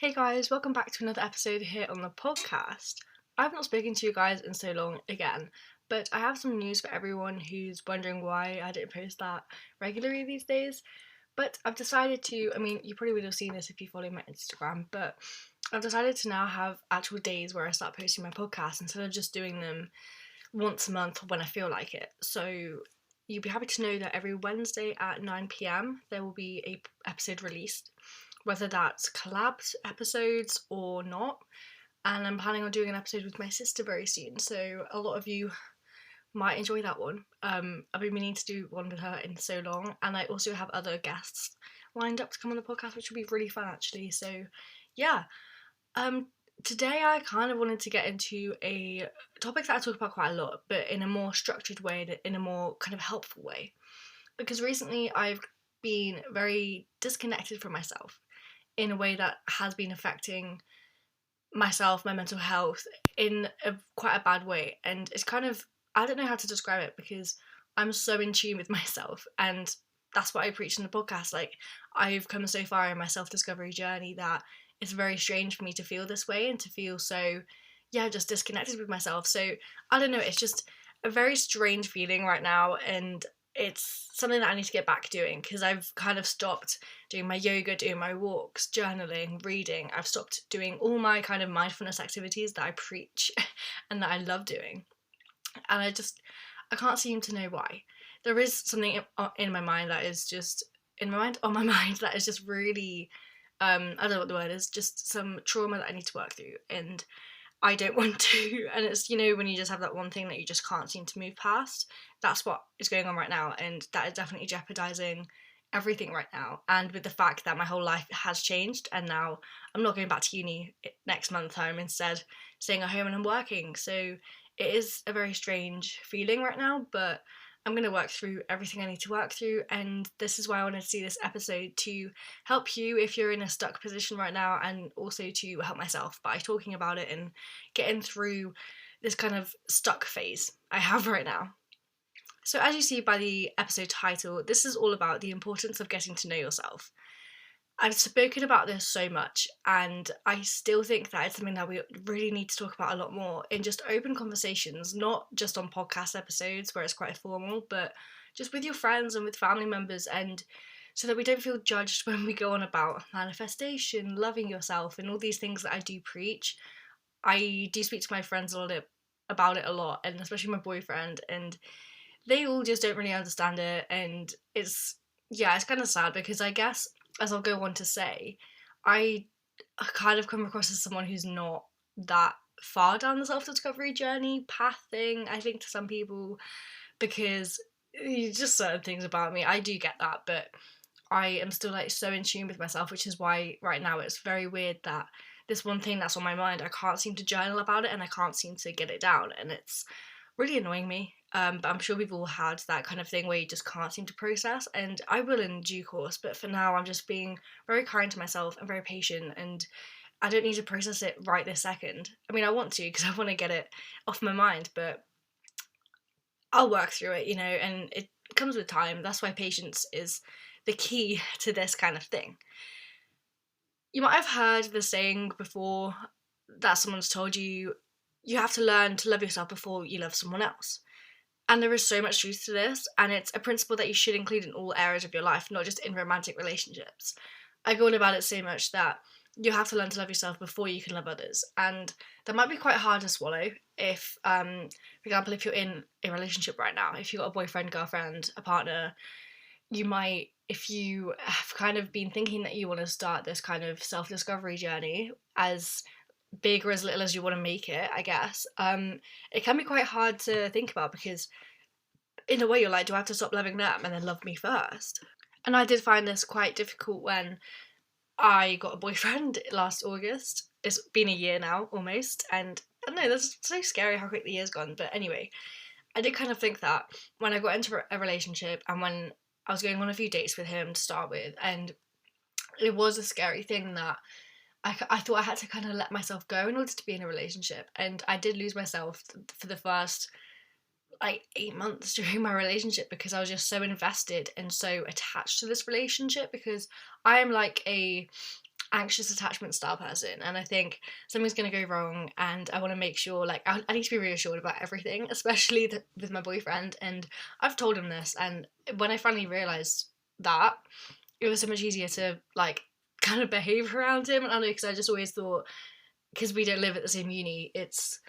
Hey guys, welcome back to another episode here on the podcast. I've not spoken to you guys in so long again, but I have some news for everyone who's wondering why I don't post that regularly these days. But I've decided to, you probably would have seen this if you follow my Instagram, but I've decided to now have actual days where I start posting my podcast instead of just doing them once a month when I feel like it. So you'll be happy to know that every Wednesday at 9 p.m. there will be a episode released, whether that's collabed episodes or not. And I'm planning on doing an episode with my sister very soon, so a lot of you might enjoy that one. I've been meaning to do one with her in so long, and I also have other guests lined up to come on the podcast, which will be really fun actually. So, yeah. Today I kind of wanted to get into a topic that I talk about quite a lot, but in a more structured way, in a more kind of helpful way. Because recently I've been very disconnected from myself in a way that has been affecting myself, my mental health, in quite a bad way. And it's kind of, I don't know how to describe it because I'm so in tune with myself. And that's what I preach in the podcast. Like, I've come so far in my self discovery journey that it's very strange for me to feel this way and to feel so, yeah, just disconnected with myself. So, I don't know, it's just a very strange feeling right now. And it's something that I need to get back doing because I've kind of stopped doing my yoga, doing my walks, journaling, reading. I've stopped doing all my kind of mindfulness activities that I preach and that I love doing. And I can't seem to know why. There is something in my mind that is just, on my mind that is just really, I don't know what the word is, just some trauma that I need to work through. And I don't want to. And it's, when you just have that one thing that you just can't seem to move past, that's what is going on right now. And that is definitely jeopardizing everything right now. And with the fact that my whole life has changed, and now I'm not going back to uni next month, I'm instead staying at home and I'm working. So it is a very strange feeling right now, but I'm going to work through everything I need to work through. And this is why I wanted to do this episode, to help you if you're in a stuck position right now, and also to help myself by talking about it and getting through this kind of stuck phase I have right now. So, as you see by the episode title, this is all about the importance of getting to know yourself. I've spoken about this so much, and I still think that it's something that we really need to talk about a lot more in just open conversations, not just on podcast episodes where it's quite formal, but just with your friends and with family members, and so that we don't feel judged when we go on about manifestation, loving yourself, and all these things that I do preach. I do speak to my friends about it a lot, and especially my boyfriend, and they all just don't really understand it, and it's kind of sad because I guess, as I'll go on to say, I kind of come across as someone who's not that far down the self-discovery journey path thing, I think, to some people, because just certain things about me, I do get that, but I am still like so in tune with myself, which is why right now it's very weird that this one thing that's on my mind, I can't seem to journal about it and I can't seem to get it down, and it's really annoying me. But I'm sure we've all had that kind of thing where you just can't seem to process, and I will in due course, but for now I'm just being very kind to myself and very patient, and I don't need to process it right this second. I mean, I want to because I want to get it off my mind, but I'll work through it, and it comes with time. That's why patience is the key to this kind of thing. You might have heard the saying before that someone's told you, you have to learn to love yourself before you love someone else. And there is so much truth to this, and it's a principle that you should include in all areas of your life, not just in romantic relationships. I go on about it so much that you have to learn to love yourself before you can love others, and that might be quite hard to swallow if, for example, if you're in a relationship right now, if you've got a boyfriend, girlfriend, a partner, you might, if you have kind of been thinking that you want to start this kind of self-discovery journey, as big or as little as you want to make it, I guess, it can be quite hard to think about because in a way you're like, do I have to stop loving them and then love me first? And I did find this quite difficult when I got a boyfriend last August. It's been a year now, almost, and I don't know, that's so scary how quick the year's gone, but anyway, I did kind of think that when I got into a relationship and when I was going on a few dates with him to start with, and it was a scary thing that I thought I had to kind of let myself go in order to be in a relationship, and I did lose myself for the first like 8 months during my relationship because I was just so invested and so attached to this relationship, because I am like anxious attachment style person, and I think something's going to go wrong and I want to make sure, like, I need to be reassured about everything, especially with my boyfriend. And I've told him this, and when I finally realised that, it was so much easier to, like, kind of behave around him. And I don't know, because I just always thought, because we don't live at the same uni, it's,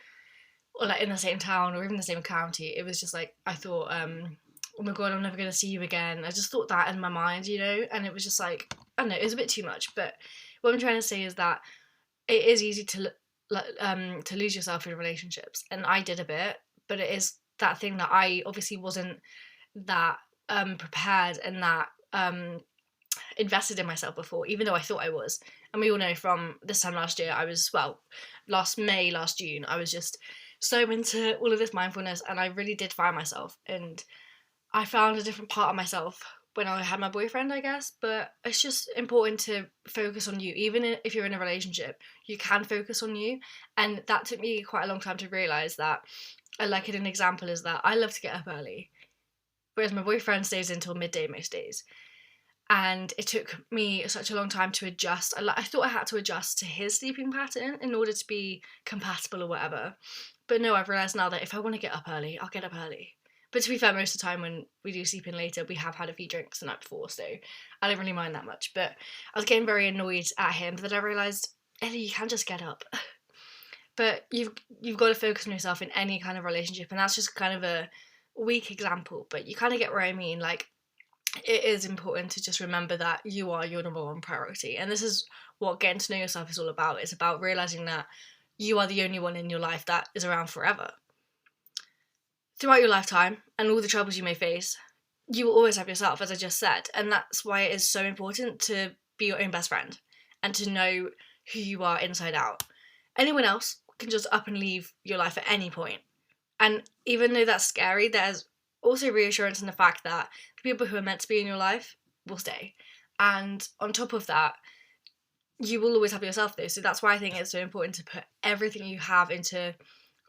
or like in the same town or even the same county, it was just like, I thought, oh my god, I'm never going to see you again. I just thought that in my mind, and it was just like, I don't know, it was a bit too much. But what I'm trying to say is that it is easy to lose yourself in relationships, and I did a bit, but it is that thing that I obviously wasn't that prepared and that invested in myself before, even though I thought I was. And we all know from this time last year, last May, last June, I was just so into all of this mindfulness, and I really did find myself, and I found a different part of myself when I had my boyfriend, I guess. But it's just important to focus on you. Even if you're in a relationship, you can focus on you. And that took me quite a long time to realise that. Like, an example is that I love to get up early, whereas my boyfriend stays until midday most days. And it took me such a long time to adjust. I thought I had to adjust to his sleeping pattern in order to be compatible or whatever. But no, I've realised now that if I want to get up early, I'll get up early. But to be fair, most of the time when we do sleep in later, we have had a few drinks the night before, so I don't really mind that much. But I was getting very annoyed at him, but then I realised, Ellie, you can't just get up. But you've got to focus on yourself in any kind of relationship, and that's just kind of a weak example, but you kind of get where I mean. Like, it is important to just remember that you are your number one priority. And this is what getting to know yourself is all about. It's about realising that you are the only one in your life that is around forever. Throughout your lifetime and all the troubles you may face, you will always have yourself, as I just said. And that's why it is so important to be your own best friend and to know who you are inside out. Anyone else can just up and leave your life at any point. And even though that's scary, there's also reassurance in the fact that the people who are meant to be in your life will stay. And on top of that, you will always have yourself though. So that's why I think it's so important to put everything you have into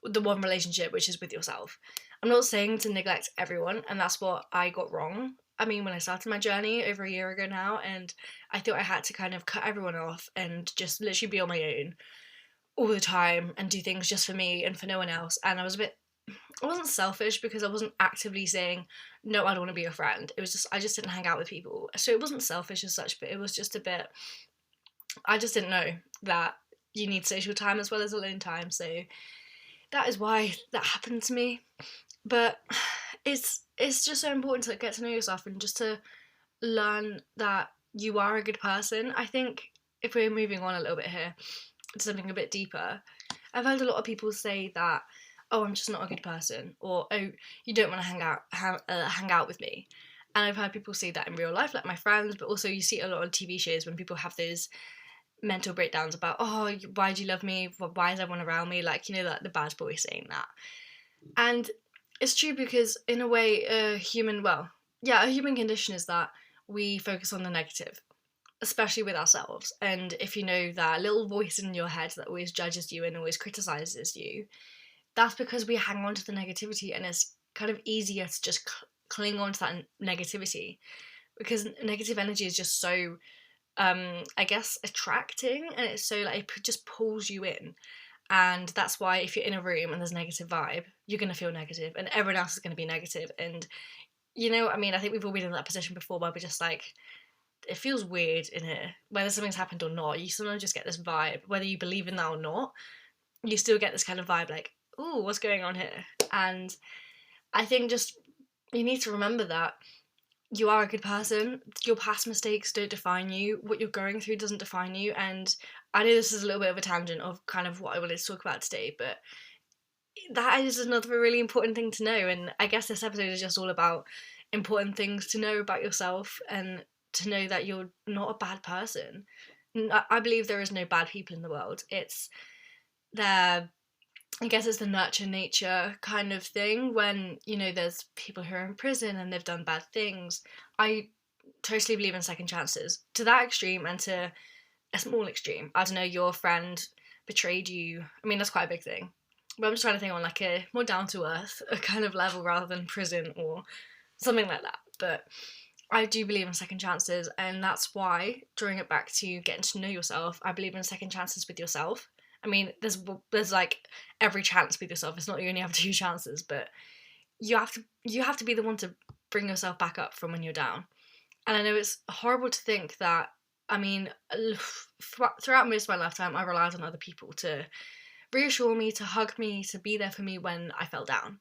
the one relationship, which is with yourself. I'm not saying to neglect everyone, and that's what I got wrong. I mean, when I started my journey over a year ago now, and I thought I had to kind of cut everyone off and just literally be on my own all the time and do things just for me and for no one else. And I wasn't selfish because I wasn't actively saying, no, I don't want to be your friend. It was just, I just didn't hang out with people. So it wasn't selfish as such, but it was just a bit, I just didn't know that you need social time as well as alone time. So that is why that happened to me. But it's just so important to get to know yourself and just to learn that you are a good person. I think if we're moving on a little bit here to something a bit deeper, I've heard a lot of people say that, oh, I'm just not a good person, or oh, you don't want to hang out with me. And I've heard people say that in real life, like my friends, but also you see a lot of TV shows when people have those mental breakdowns about, oh, why do you love me? Why is everyone around me? Like, like the bad boy saying that. And it's true because in a way, a human condition is that we focus on the negative, especially with ourselves. And if you know that little voice in your head that always judges you and always criticizes you, that's because we hang on to the negativity, and it's kind of easier to just cling on to that negativity because negative energy is just so, I guess, attracting, and it's so like it just pulls you in. And that's why if you're in a room and there's a negative vibe, you're going to feel negative and everyone else is going to be negative. And I think we've all been in that position before where we're just like, it feels weird in here, whether something's happened or not. You sometimes just get this vibe, whether you believe in that or not, you still get this kind of vibe like, ooh, what's going on here? And I think just you need to remember that you are a good person. Your past mistakes don't define you. What you're going through doesn't define you. And I know this is a little bit of a tangent of kind of what I wanted to talk about today, but that is another really important thing to know. And I guess this episode is just all about important things to know about yourself and to know that you're not a bad person. I believe there is no bad people in the world. I guess it's the nurture nature kind of thing when, there's people who are in prison and they've done bad things. I totally believe in second chances. To that extreme and to a small extreme. I don't know, your friend betrayed you. I mean, that's quite a big thing. But I'm just trying to think on like a more down to earth kind of level rather than prison or something like that. But I do believe in second chances, and that's why, drawing it back to getting to know yourself, I believe in second chances with yourself. I mean, there's like every chance with yourself. It's not you only have two chances, but you have to be the one to bring yourself back up from when you're down. And I know it's horrible to think that. I mean, throughout most of my lifetime, I relied on other people to reassure me, to hug me, to be there for me when I fell down.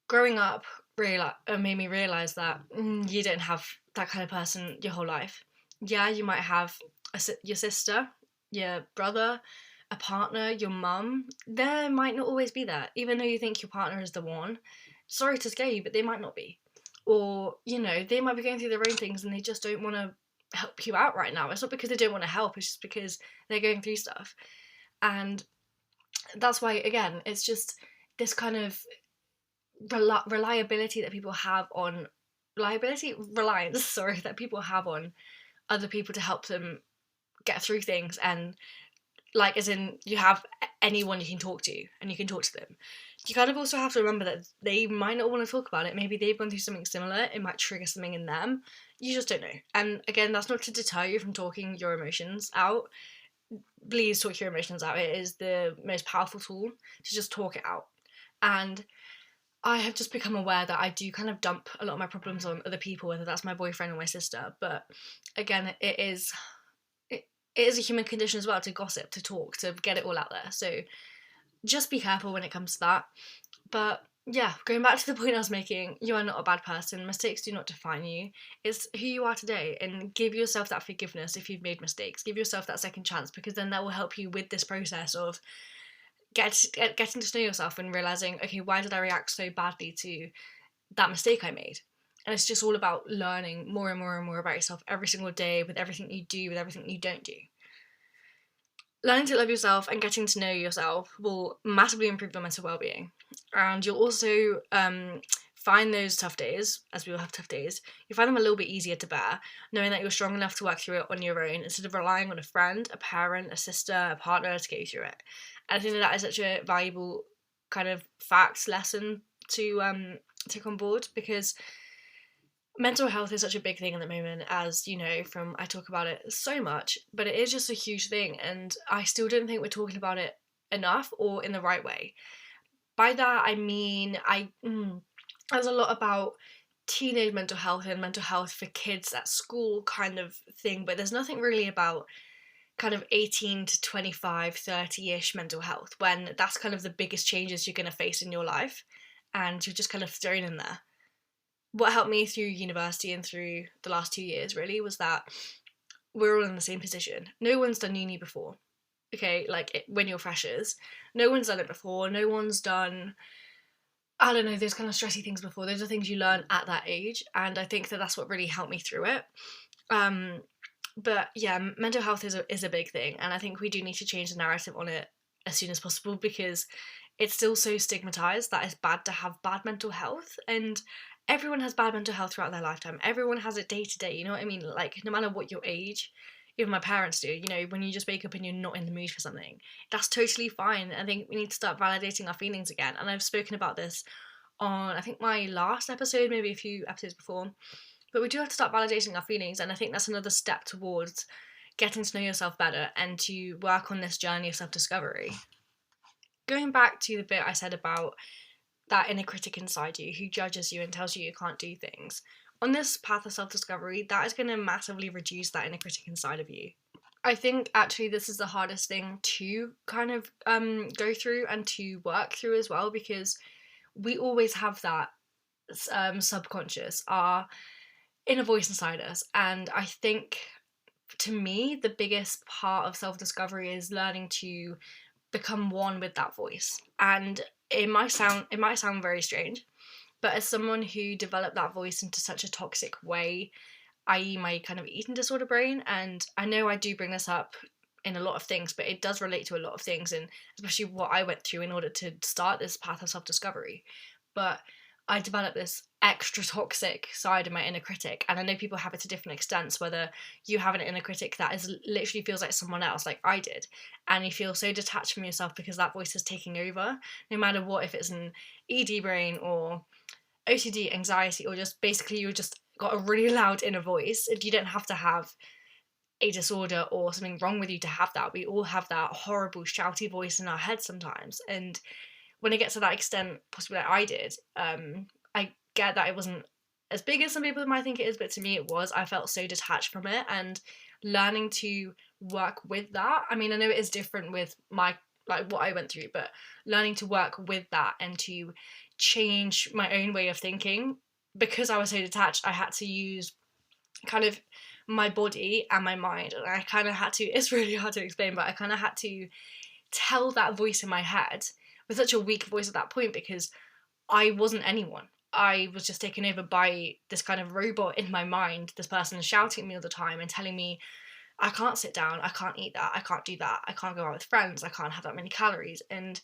Growing up made me realize that you don't have that kind of person your whole life. Yeah, you might have your sister, your brother, a partner, your mum. They might not always be there, even though you think your partner is the one. Sorry to scare you, but they might not be. Or, they might be going through their own things and they just don't want to help you out right now. It's not because they don't want to help, it's just because they're going through stuff. And that's why, again, it's just this kind of reliability that people have on reliance, sorry, that people have on other people to help them get through things, and like, as in, you have anyone you can talk to and you can talk to them. You kind of also have to remember that they might not want to talk about it. Maybe they've gone through something similar. It might trigger something in them. You just don't know. And again, that's not to deter you from talking your emotions out. Please talk your emotions out. It is the most powerful tool to just talk it out. And I have just become aware that I do kind of dump a lot of my problems on other people, whether that's my boyfriend or my sister. But again, it is a human condition as well to gossip, to talk, to get it all out there. So just be careful when it comes to that. But yeah, going back to the point I was making, you are not a bad person. Mistakes do not define you. It's who you are today, and give yourself that forgiveness if you've made mistakes. Give yourself that second chance, because then that will help you with this process of getting to know yourself and realising, okay, why did I react so badly to that mistake I made? And it's just all about learning more and more and more about yourself every single day, with everything you do, with everything you don't do. Learning to love yourself and getting to know yourself will massively improve your mental well-being. And you'll also find those tough days, as we all have tough days, you find them a little bit easier to bear, knowing that you're strong enough to work through it on your own, instead of relying on a friend, a parent, a sister, a partner to get you through it. And I think that is such a valuable kind of fact lesson to take on board, because mental health is such a big thing at the moment, as you know, from I talk about it so much, but it is just a huge thing, and I still don't think we're talking about it enough or in the right way. By that I mean, there's a lot about teenage mental health and mental health for kids at school kind of thing, but there's nothing really about kind of 18 to 25, 30-ish mental health, when that's kind of the biggest changes you're going to face in your life, and you're just kind of thrown in there. What helped me through university and through the last 2 years really was that we're all in the same position. No one's done uni before. Okay, like when you're freshers, no one's done it before. No one's done, I don't know, those kind of stressy things before. Those are things you learn at that age, and I think that that's what really helped me through it. But yeah, mental health is a big thing, and I think we do need to change the narrative on it as soon as possible, because it's still so stigmatized that it's bad to have bad mental health, and everyone has bad mental health throughout their lifetime. Everyone has it day to day, you know what I mean? Like, no matter what your age, even my parents do, when you just wake up and you're not in the mood for something, that's totally fine. I think we need to start validating our feelings again, and I've spoken about this on, I think, my last episode, maybe a few episodes before, but we do have to start validating our feelings, and I think that's another step towards getting to know yourself better and to work on this journey of self-discovery. Going back to the bit I said about that inner critic inside you who judges you and tells you can't do things, on this path of self-discovery, that is going to massively reduce that inner critic inside of you. I think actually this is the hardest thing to kind of go through and to work through as well, because we always have that subconscious, our inner voice inside us. And I think, to me, the biggest part of self-discovery is learning to become one with that voice. And it might sound very strange, but as someone who developed that voice into such a toxic way, i.e. my kind of eating disorder brain, and I know I do bring this up in a lot of things, but it does relate to a lot of things, and especially what I went through in order to start this path of self-discovery. But I developed this extra toxic side of my inner critic, and I know people have it to different extents, whether you have an inner critic that is literally feels like someone else, like I did, and you feel so detached from yourself because that voice is taking over, no matter what, if it's an ED brain or OCD, anxiety, or just basically you're just got a really loud inner voice. And you don't have to have a disorder or something wrong with you to have that. We all have that horrible shouty voice in our head sometimes. And when it gets to that extent, possibly like I did, I get that it wasn't as big as some people might think it is, but to me it was. I felt so detached from it, and learning to work with that. I mean, I know it is different with my, like, what I went through, but learning to work with that and to change my own way of thinking, because I was so detached, I had to use kind of my body and my mind, and I kind of had to, it's really hard to explain, but I kind of had to tell that voice in my head, with such a weak voice at that point, because I wasn't anyone. I was just taken over by this kind of robot in my mind, this person shouting at me all the time and telling me I can't sit down, I can't eat that, I can't do that, I can't go out with friends, I can't have that many calories. And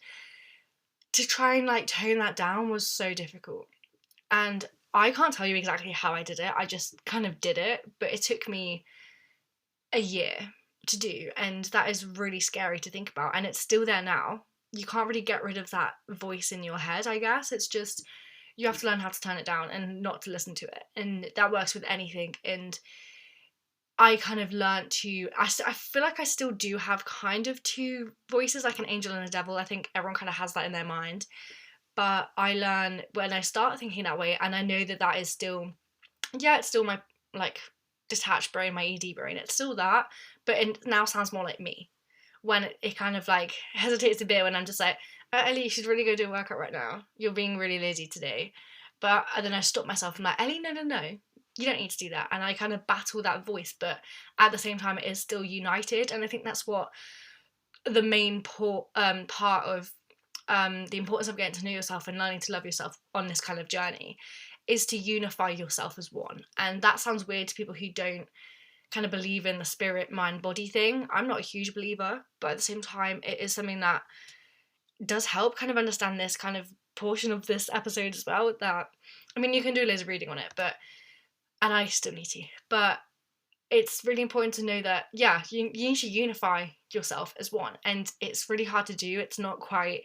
to try and like tone that down was so difficult. And I can't tell you exactly how I did it, I just kind of did it, but it took me a year to do, and that is really scary to think about, and it's still there now. You can't really get rid of that voice in your head, I guess. It's just, you have to learn how to turn it down and not to listen to it, and that works with anything. And I kind of learned to, I feel like I still do have kind of two voices, like an angel and a devil. I think everyone kind of has that in their mind, but I learn when I start thinking that way, and I know that that is still, yeah, it's still my, like, detached brain, my ED brain, it's still that, but it now sounds more like me. When it kind of like hesitates a bit when I'm just like, Ellie, you should really go do a workout right now. You're being really lazy today. But and then I stop myself and I'm like, Ellie, no, no, no. You don't need to do that. And I kind of battle that voice, but at the same time, it is still united. And I think that's what the main part of the importance of getting to know yourself and learning to love yourself on this kind of journey is to unify yourself as one. And that sounds weird to people who don't kind of believe in the spirit, mind, body thing. I'm not a huge believer, but at the same time, it is something that does help kind of understand this kind of portion of this episode as well. That, I mean, you can do loads of reading on it, but, and I still need to, but it's really important to know that, yeah, you need to unify yourself as one. And it's really hard to do. It's not quite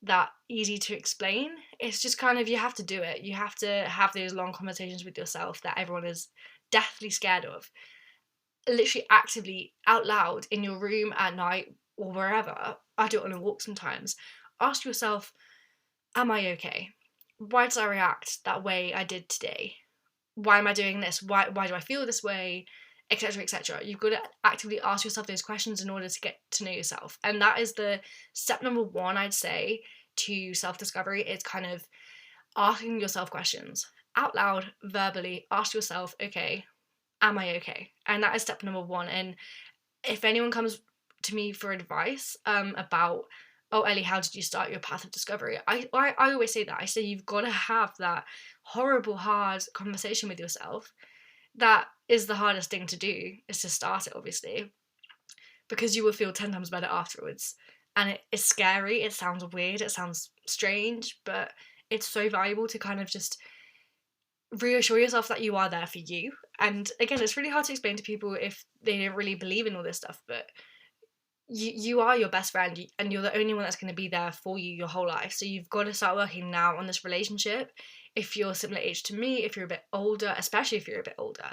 that easy to explain. It's just kind of, you have to do it. You have to have those long conversations with yourself that everyone is deathly scared of, literally actively out loud in your room at night or wherever. I do it on a walk sometimes. Ask yourself, am I okay? Why did I react that way I did today? Why am I doing this? Why do I feel this way? Etc. etc. You've got to actively ask yourself those questions in order to get to know yourself. And that is the step number one, I'd say, to self-discovery, is kind of asking yourself questions out loud, verbally. Ask yourself, okay, am I okay? And that is step number one. And if anyone comes to me for advice about, oh, Ellie, how did you start your path of discovery? I always say that. I say you've got to have that horrible, hard conversation with yourself. That is the hardest thing to do, is to start it, obviously, because you will feel 10 times better afterwards. And it is scary, it sounds weird, it sounds strange, but it's so valuable to kind of just reassure yourself that you are there for you. And again, it's really hard to explain to people if they don't really believe in all this stuff, but you are your best friend, and you're the only one that's going to be there for you your whole life. So you've got to start working now on this relationship. If you're similar age to me, if you're a bit older, especially if you're a bit older.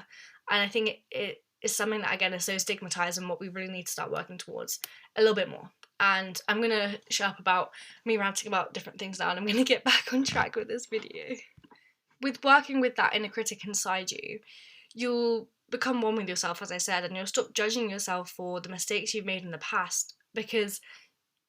And I think it is something that, again, is so stigmatized, and what we really need to start working towards a little bit more. And I'm going to shut up about me ranting about different things now, and I'm going to get back on track with this video. With working with that inner critic inside you, you'll become one with yourself, as I said, and you'll stop judging yourself for the mistakes you've made in the past, because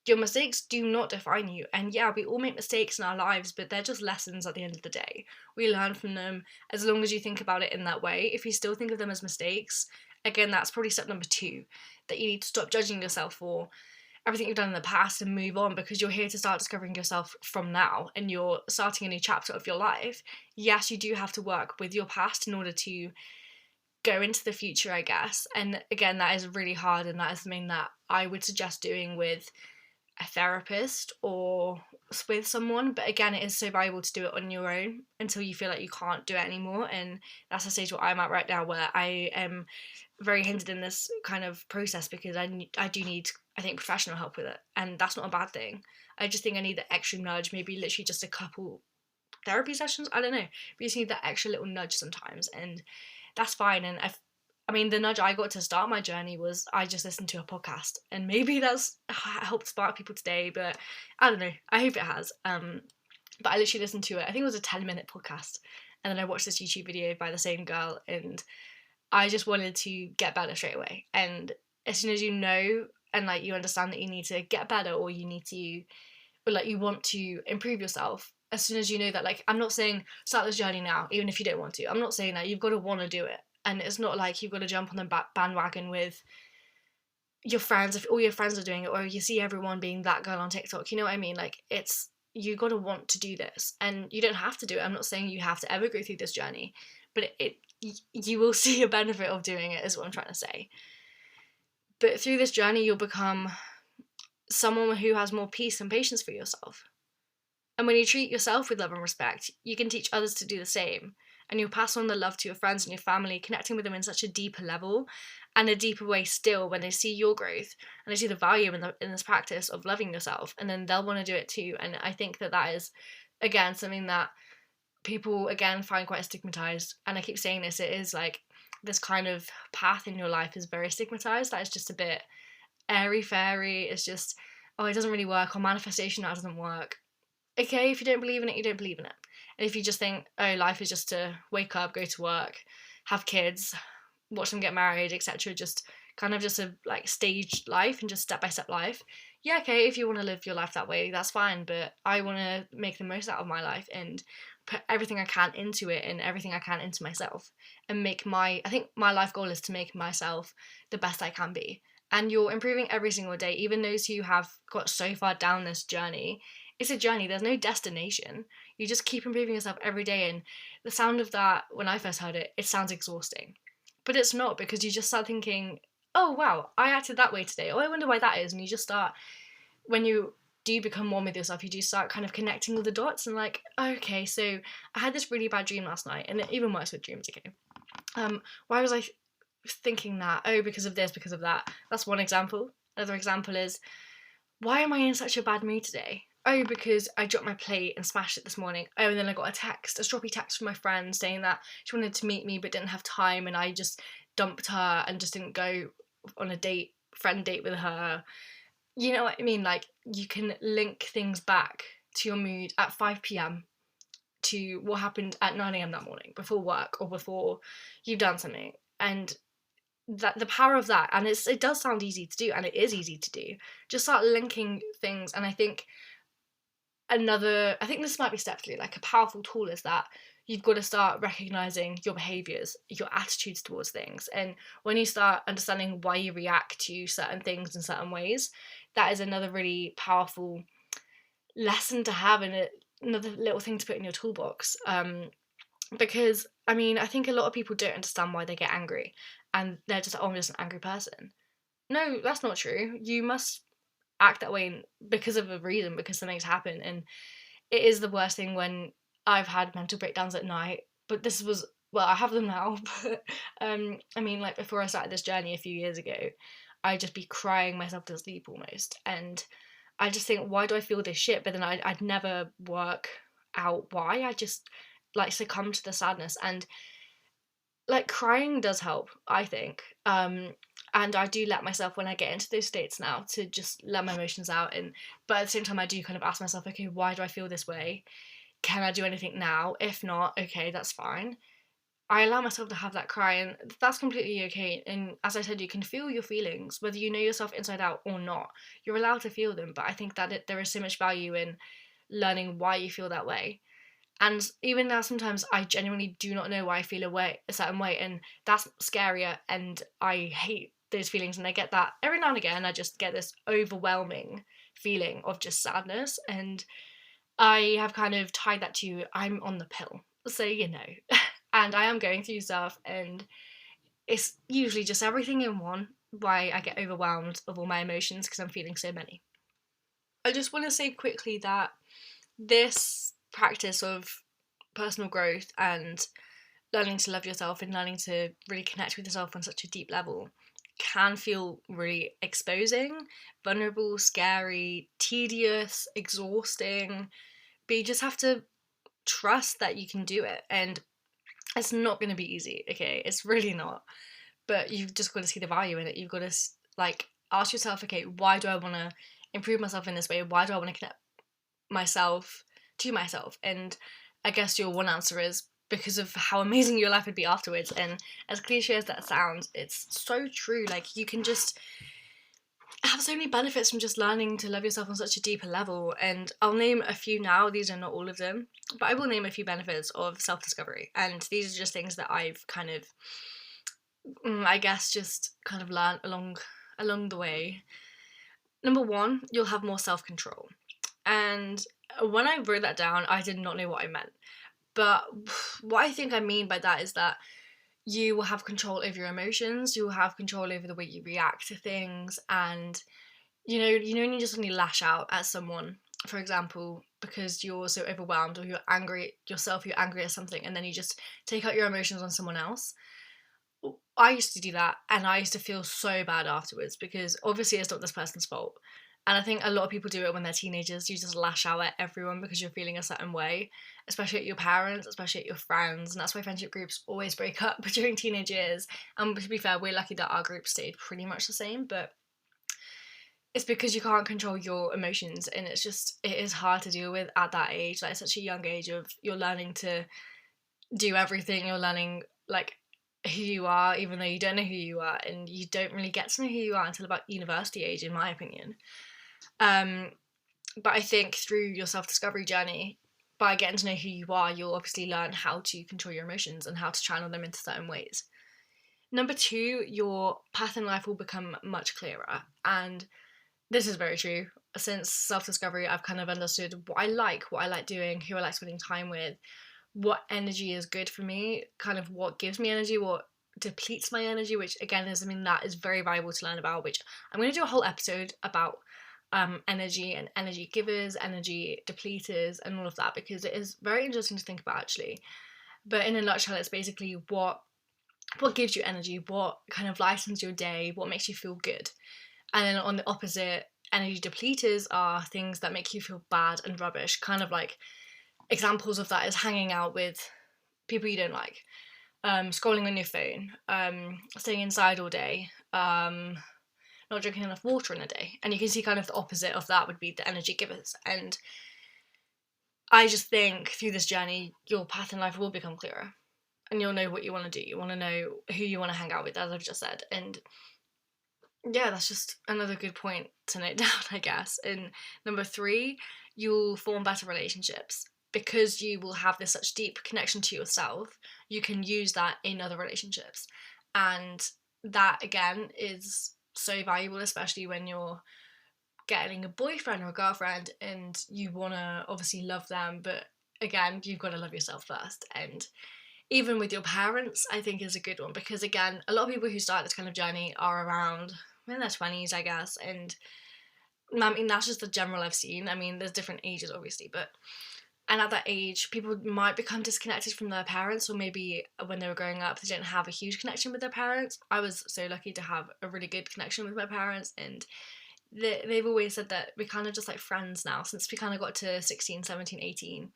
your mistakes do not define you. And yeah, we all make mistakes in our lives, but they're just lessons at the end of the day. We learn from them, as long as you think about it in that way. If you still think of them as mistakes, again, that's probably step number two, that you need to stop judging yourself for everything you've done in the past and move on, because you're here to start discovering yourself from now, and you're starting a new chapter of your life. Yes, you do have to work with your past in order to go into the future, I guess. And again, that is really hard, and that is something that I would suggest doing with a therapist or with someone. But again, it is so valuable to do it on your own until you feel like you can't do it anymore. And that's the stage where I'm at right now, where I am very hindered in this kind of process, because I do need, I think, professional help with it. And that's not a bad thing. I just think I need the extra nudge, maybe literally just a couple therapy sessions, I don't know, but you just need that extra little nudge sometimes, and that's fine. And I mean, the nudge I got to start my journey was I just listened to a podcast, and maybe that's helped spark people today, but I don't know, I hope it has. But I literally listened to it, I think it was a 10-minute podcast, and then I watched this YouTube video by the same girl, and I just wanted to get better straight away. And as soon as you know and like you understand that you need to get better, or you need to, or like you want to improve yourself, as soon as you know that, like, I'm not saying start this journey now even if you don't want to, I'm not saying that, you've got to want to do it. And it's not like you've got to jump on the bandwagon with your friends if all your friends are doing it, or you see everyone being that girl on TikTok, you know what I mean? Like, it's, you got to want to do this, and you don't have to do it. I'm not saying you have to ever go through this journey, but you will see a benefit of doing it, is what I'm trying to say. But through this journey, you'll become someone who has more peace and patience for yourself. And when you treat yourself with love and respect, you can teach others to do the same. And you'll pass on the love to your friends and your family, connecting with them in such a deeper level, and a deeper way still, when they see your growth and they see the value in this practice of loving yourself, and then they'll want to do it too. And I think that is, again, something that people, again, find quite stigmatized. And I keep saying this, it is like this kind of path in your life is very stigmatized. That is just a bit airy fairy. It's just, oh, it doesn't really work, or manifestation, that doesn't work. Okay, if you don't believe in it, you don't believe in it. And if you just think, oh, life is just to wake up, go to work, have kids, watch them get married, etc., just kind of just a like staged life and just step-by-step life, yeah, okay, if you want to live your life that way, that's fine. But I want to make the most out of my life and put everything I can into it, and everything I can into myself, and make I think my life goal is to make myself the best I can be. And you're improving every single day. Even those who have got so far down this journey, it's a journey, there's no destination. You just keep improving yourself every day. And the sound of that, when I first heard it, it sounds exhausting. But it's not, because you just start thinking, oh wow, I acted that way today. Oh, I wonder why that is. And you just start, when you do become one with yourself, you do start kind of connecting all the dots, and like, okay, so I had this really bad dream last night, and it even works with dreams, okay. Why was I thinking that? Oh, because of this, because of that. That's one example. Another example is, why am I in such a bad mood today? Oh, because I dropped my plate and smashed it this morning. Oh, and then I got a stroppy text from my friend saying that she wanted to meet me but didn't have time, and I just dumped her and just didn't go on a friend date with her. You know what I mean? Like, you can link things back to your mood at 5 p.m. to what happened at 9 a.m. that morning, before work or before you've done something. And that the power of that, and it does sound easy to do, and it is easy to do, just start linking things. And I think this might be step 3, like a powerful tool, is that you've got to start recognizing your behaviors, your attitudes towards things. And when you start understanding why you react to certain things in certain ways, that is another really powerful lesson to have, and another little thing to put in your toolbox. Because I mean, I think a lot of people don't understand why they get angry, and they're just like, oh, I'm just an angry person. No, that's not true. You must act that way because of a reason, because something's happened. And it is the worst thing when I've had mental breakdowns at night, but this was, well, I have them now, but I mean, like, before I started this journey a few years ago, I'd just be crying myself to sleep almost. And I just think, why do I feel this shit? But then I'd never work out why. I just like succumb to the sadness. And like, crying does help, I think. And I do let myself, when I get into those states now, to just let my emotions out. And but at the same time, I do kind of ask myself, okay, why do I feel this way? Can I do anything now? If not, okay, that's fine. I allow myself to have that cry, and that's completely okay. And as I said, you can feel your feelings, whether you know yourself inside out or not. You're allowed to feel them, but I think that there is so much value in learning why you feel that way. And even now, sometimes I genuinely do not know why I feel a certain way, and that's scarier. And I hate those feelings, and I get that every now and again. I just get this overwhelming feeling of just sadness, and I have kind of tied that to, I'm on the pill, so you know, and I am going through stuff, and it's usually just everything in one. Why I get overwhelmed of all my emotions, because I'm feeling so many. I just want to say quickly that this practice of personal growth and learning to love yourself and learning to really connect with yourself on such a deep level can feel really exposing, vulnerable, scary, tedious, exhausting, but you just have to trust that you can do it. And it's not going to be easy, okay? It's really not. But you've just got to see the value in it. You've got to like ask yourself, okay, why do I want to improve myself in this way? Why do I want to connect myself to myself? And I guess your one answer is because of how amazing your life would be afterwards. And as cliche as that sounds, it's so true. Like, you can just have so many benefits from just learning to love yourself on such a deeper level. And I'll name a few now. These are not all of them, but I will name a few benefits of self-discovery. And these are just things that I've kind of, I guess, just kind of learned along the way. Number one, you'll have more self-control. And when I wrote that down, I did not know what I meant. But what I think I mean by that is that you will have control over your emotions, you will have control over the way you react to things, and you just suddenly lash out at someone, for example, because you're so overwhelmed or you're angry at yourself, you're angry at something, and then you just take out your emotions on someone else. I used to do that, and I used to feel so bad afterwards because obviously it's not this person's fault. And I think a lot of people do it when they're teenagers. You just lash out at everyone because you're feeling a certain way, especially at your parents, especially at your friends. And that's why friendship groups always break up during teenage years. And to be fair, we're lucky that our group stayed pretty much the same. But it's because you can't control your emotions. And it is hard to deal with at that age. Like, such a young age of you're learning to do everything. You're learning, like, who you are, even though you don't know who you are. And you don't really get to know who you are until about university age, in my opinion. But I think through your self-discovery journey, by getting to know who you are, you'll obviously learn how to control your emotions and how to channel them into certain ways. Number two, your path in life will become much clearer. And this is very true. Since self-discovery, I've kind of understood what I like doing, who I like spending time with, what energy is good for me, kind of what gives me energy, what depletes my energy, which again is something that is very valuable to learn about, which I'm going to do a whole episode about energy and energy givers, energy depleters, and all of that, because it is very interesting to think about, actually. But in a nutshell, it's basically what gives you energy, what kind of lightens your day, what makes you feel good. And then on the opposite, energy depleters are things that make you feel bad and rubbish. Kind of like examples of that is hanging out with people you don't like, scrolling on your phone, staying inside all day, not drinking enough water in a day. And you can see kind of the opposite of that would be the energy givers. And I just think through this journey, your path in life will become clearer. And you'll know what you want to do. You want to know who you want to hang out with, as I've just said. And yeah, that's just another good point to note down, I guess. And number three, you'll form better relationships. Because you will have this such deep connection to yourself, you can use that in other relationships. And that, again, is so valuable, especially when you're getting a boyfriend or a girlfriend and you want to obviously love them, but again, you've got to love yourself first. And even with your parents, I think is a good one, because again, a lot of people who start this kind of journey are around in their 20s, I guess. And I mean, that's just the general I've seen. I mean, there's different ages, obviously, but and at that age, people might become disconnected from their parents, or maybe when they were growing up, they didn't have a huge connection with their parents. I was so lucky to have a really good connection with my parents, and they've always said that we're kind of just like friends now. Since we kind of got to 16, 17, 18,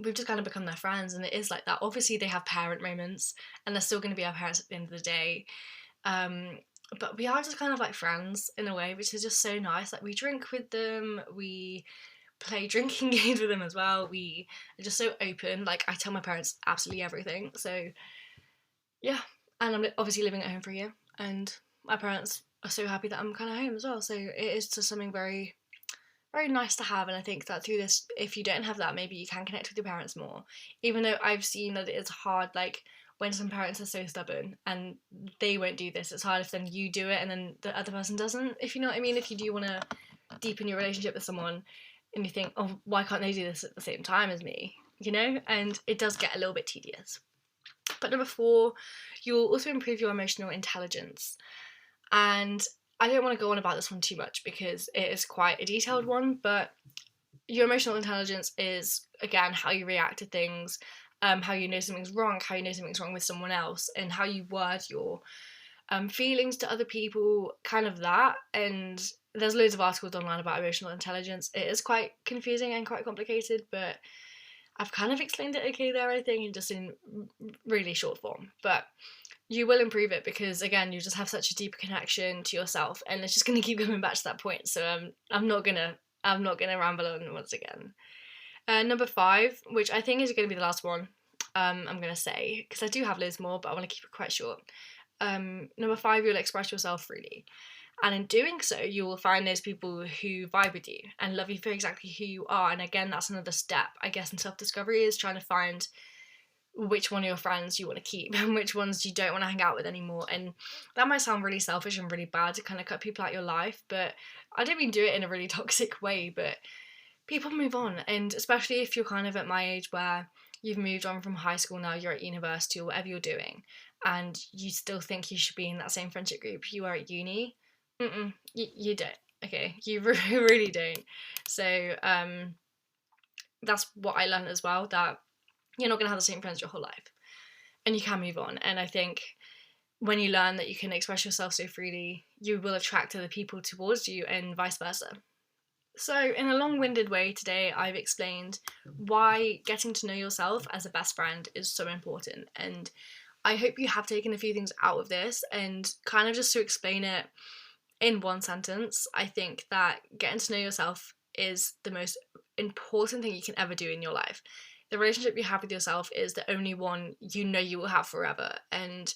we've just kind of become their friends, and it is like that. Obviously, they have parent moments, and they're still going to be our parents at the end of the day. But we are just kind of like friends in a way, which is just so nice. Like, we drink with them, we play drinking games with them as well. We are just so open. Like, I tell my parents absolutely everything. So yeah, and I'm obviously living at home for a year, and my parents are so happy that I'm kind of home as well. So it is just something very, very nice to have. And I think that through this, if you don't have that, maybe you can connect with your parents more. Even though I've seen that it is hard, like when some parents are so stubborn and they won't do this, it's hard if then you do it and then the other person doesn't, if you know what I mean. If you do want to deepen your relationship with someone, and you think, oh, why can't they do this at the same time as me? And it does get a little bit tedious. But number four, you'll also improve your emotional intelligence. And I don't want to go on about this one too much because it is quite a detailed one, but your emotional intelligence is, again, how you react to things, how you know something's wrong, how you know something's wrong with someone else, and how you word your feelings to other people, kind of that. And there's loads of articles online about emotional intelligence. It is quite confusing and quite complicated, but I've kind of explained it okay there, I think, just in really short form. But you will improve it because, again, you just have such a deeper connection to yourself, and it's just going to keep coming back to that point. So I'm not gonna ramble on once again. Number 5, which I think is going to be the last one, I'm going to say, because I do have loads more, but I want to keep it quite short. Number 5, you'll express yourself freely. And in doing so, you will find those people who vibe with you and love you for exactly who you are. And again, that's another step, I guess, in self discovery, is trying to find which one of your friends you want to keep and which ones you don't want to hang out with anymore. And that might sound really selfish and really bad to kind of cut people out of your life, but I don't mean do it in a really toxic way, but people move on. And especially if you're kind of at my age where you've moved on from high school, now you're at university or whatever you're doing, and you still think you should be in that same friendship group you were at uni. You don't. Okay, you really don't. So that's what I learned as well, that you're not gonna have the same friends your whole life, and you can move on. And I think when you learn that you can express yourself so freely, you will attract other people towards you, and vice versa. So, in a long winded way, today I've explained why getting to know yourself as a best friend is so important. And I hope you have taken a few things out of this. And kind of just to explain it in one sentence, I think that getting to know yourself is the most important thing you can ever do in your life. The relationship you have with yourself is the only one you know you will have forever. And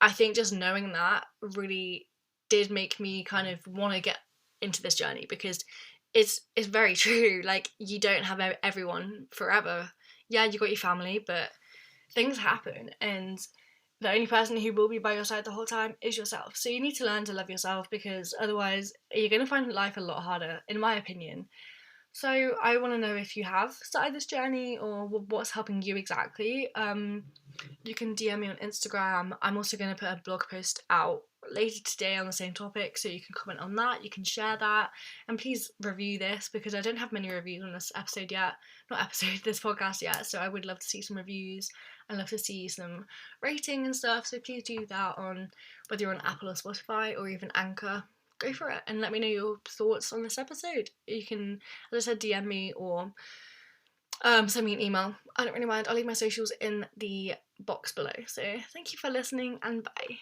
I think just knowing that really did make me kind of want to get into this journey, because it's very true. Like, you don't have everyone forever. Yeah, you got your family, but things happen, and the only person who will be by your side the whole time is yourself. So you need to learn to love yourself, because otherwise you're going to find life a lot harder, in my opinion. So I want to know if you have started this journey, or what's helping you exactly. You can DM me on Instagram. I'm also going to put a blog post out later today on the same topic, so you can comment on that, you can share that, and please review this, because I don't have many reviews on this episode yet. Not episode, this podcast yet, so I would love to see some reviews. I'd love to see some rating and stuff, so please do that on whether you're on Apple or Spotify or even Anchor. Go for it and let me know your thoughts on this episode. You can, as I said, DM me or send me an email. I don't really mind. I'll leave my socials in the box below. So thank you for listening, and bye.